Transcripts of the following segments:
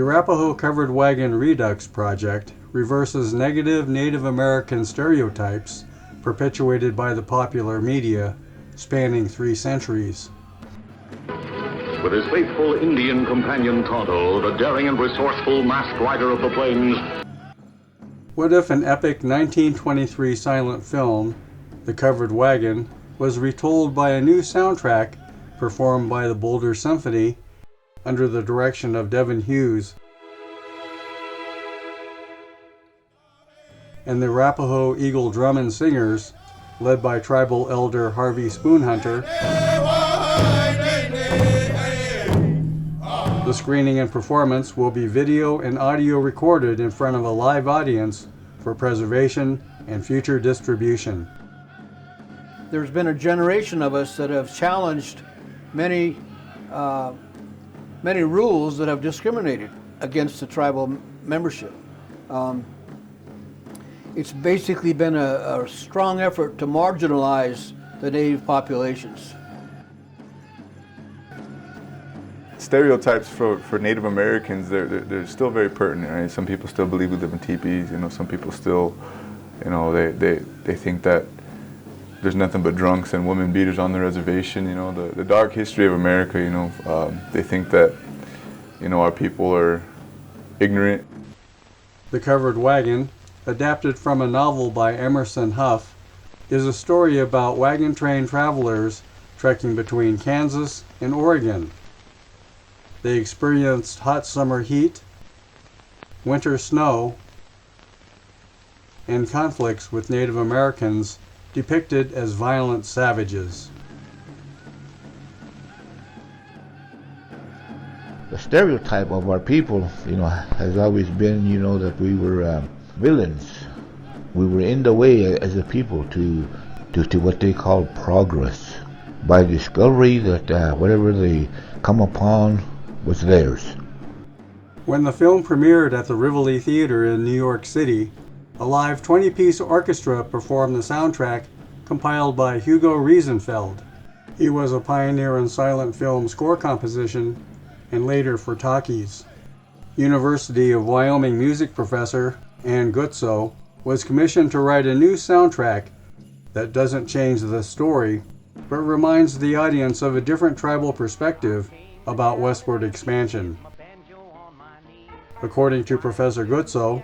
The Arapaho Covered Wagon Redux project reverses negative Native American stereotypes perpetuated by the popular media spanning 3 centuries. With his faithful Indian companion Tonto, the daring and resourceful masked rider of the plains. What if an epic 1923 silent film, The Covered Wagon, was retold by a new soundtrack performed by the Boulder Symphony under the direction of Devin Hughes and the Arapaho Eagle drum and singers, led by tribal elder Harvey Spoonhunter. The screening and performance will be video and audio recorded in front of a live audience for preservation and future distribution. There's been a generation of us that have challenged many rules that have discriminated against the tribal membership. It's basically been a strong effort to marginalize the native populations. Stereotypes for Native Americans, they're still very pertinent, right? Some people still believe we live in teepees, some people still, they think that there's nothing but drunks and women beaters on the reservation, the dark history of America, they think that, our people are ignorant. The Covered Wagon, adapted from a novel by Emerson Hough, is a story about wagon train travelers trekking between Kansas and Oregon. They experienced hot summer heat, winter snow, and conflicts with Native Americans depicted as violent savages. The stereotype of our people, has always been, that we were villains. We were in the way as a people to what they call progress, by discovery that whatever they come upon was theirs. When the film premiered at the Rivoli Theater in New York City, a live 20-piece orchestra performed the soundtrack compiled by Hugo Riesenfeld. He was a pioneer in silent film score composition and later for talkies. University of Wyoming music professor Ann Guzzo was commissioned to write a new soundtrack that doesn't change the story, but reminds the audience of a different tribal perspective about westward expansion. According to Professor Guzzo,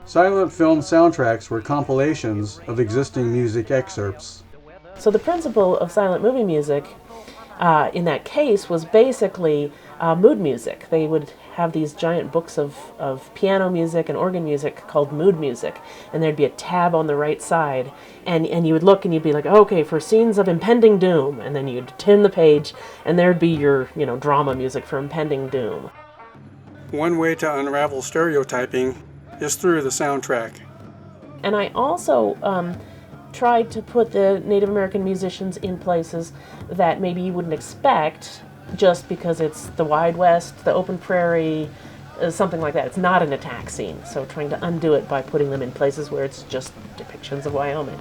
silent film soundtracks were compilations of existing music excerpts. So the principle of silent movie music in that case was basically mood music. They would have these giant books of piano music and organ music called mood music, and there'd be a tab on the right side, and you would look and you'd be like, okay, for scenes of impending doom, and then you'd turn the page and there'd be your drama music for impending doom. One way to unravel stereotyping is through the soundtrack. And I also tried to put the Native American musicians in places that maybe you wouldn't expect, just because it's the Wide West, the open prairie, something like that. It's not an attack scene, so trying to undo it by putting them in places where it's just depictions of Wyoming.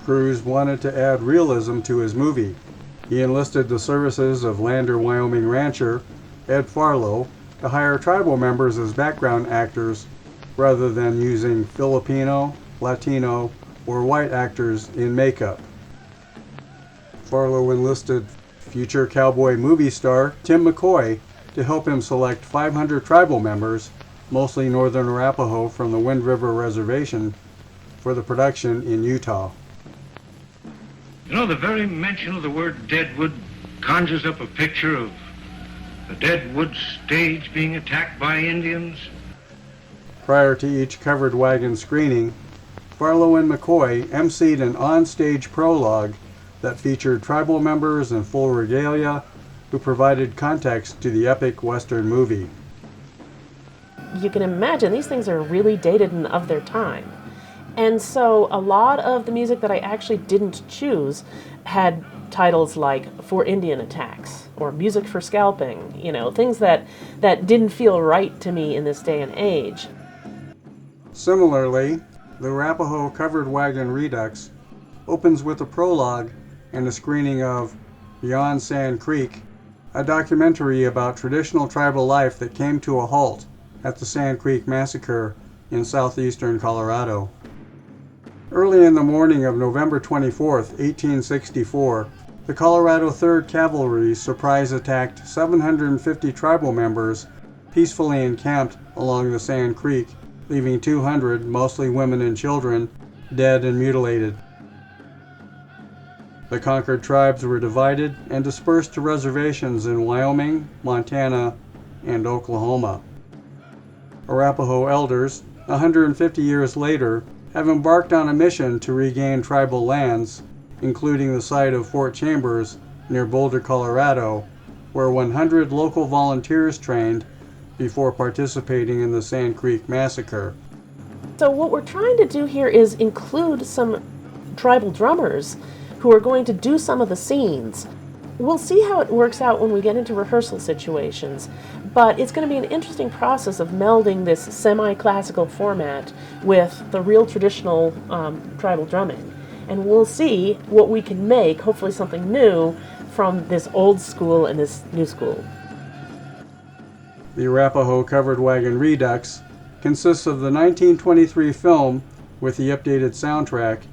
Cruz wanted to add realism to his movie. He enlisted the services of Lander, Wyoming rancher Ed Farlow to hire tribal members as background actors rather than using Filipino, Latino, or white actors in makeup. Farlow enlisted future cowboy movie star Tim McCoy to help him select 500 tribal members, mostly northern Arapaho from the Wind River Reservation, for the production in Utah. The very mention of the word deadwood conjures up a picture of a deadwood stage being attacked by Indians. Prior to each Covered Wagon screening, Farlow and McCoy emceed an on-stage prologue that featured tribal members in full regalia who provided context to the epic Western movie. You can imagine these things are really dated and of their time. And so a lot of the music that I actually didn't choose had titles like For Indian Attacks or Music for Scalping, things that didn't feel right to me in this day and age. Similarly, the Arapaho Covered Wagon Redux opens with a prologue and a screening of Beyond Sand Creek, a documentary about traditional tribal life that came to a halt at the Sand Creek Massacre in southeastern Colorado. Early in the morning of November 24, 1864, the Colorado 3rd Cavalry surprise attacked 750 tribal members peacefully encamped along the Sand Creek, leaving 200, mostly women and children, dead and mutilated. The conquered tribes were divided and dispersed to reservations in Wyoming, Montana, and Oklahoma. Arapaho elders, 150 years later, have embarked on a mission to regain tribal lands, including the site of Fort Chambers near Boulder, Colorado, where 100 local volunteers trained before participating in the Sand Creek Massacre. So what we're trying to do here is include some tribal drummers who are going to do some of the scenes. We'll see how it works out when we get into rehearsal situations, but it's going to be an interesting process of melding this semi-classical format with the real traditional tribal drumming. And we'll see what we can make, hopefully something new, from this old school and this new school. The Arapaho Covered Wagon Redux consists of the 1923 film with the updated soundtrack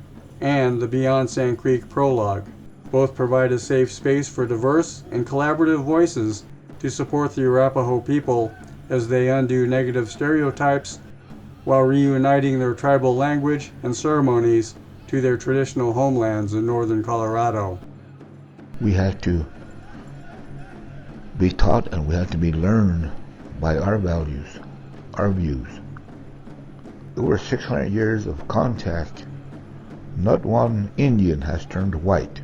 and the Beyond Sand Creek prologue. Both provide a safe space for diverse and collaborative voices to support the Arapaho people as they undo negative stereotypes while reuniting their tribal language and ceremonies to their traditional homelands in northern Colorado. We have to be taught and we have to be learned by our values, our views. Over 600 years of contact, not one Indian has turned white.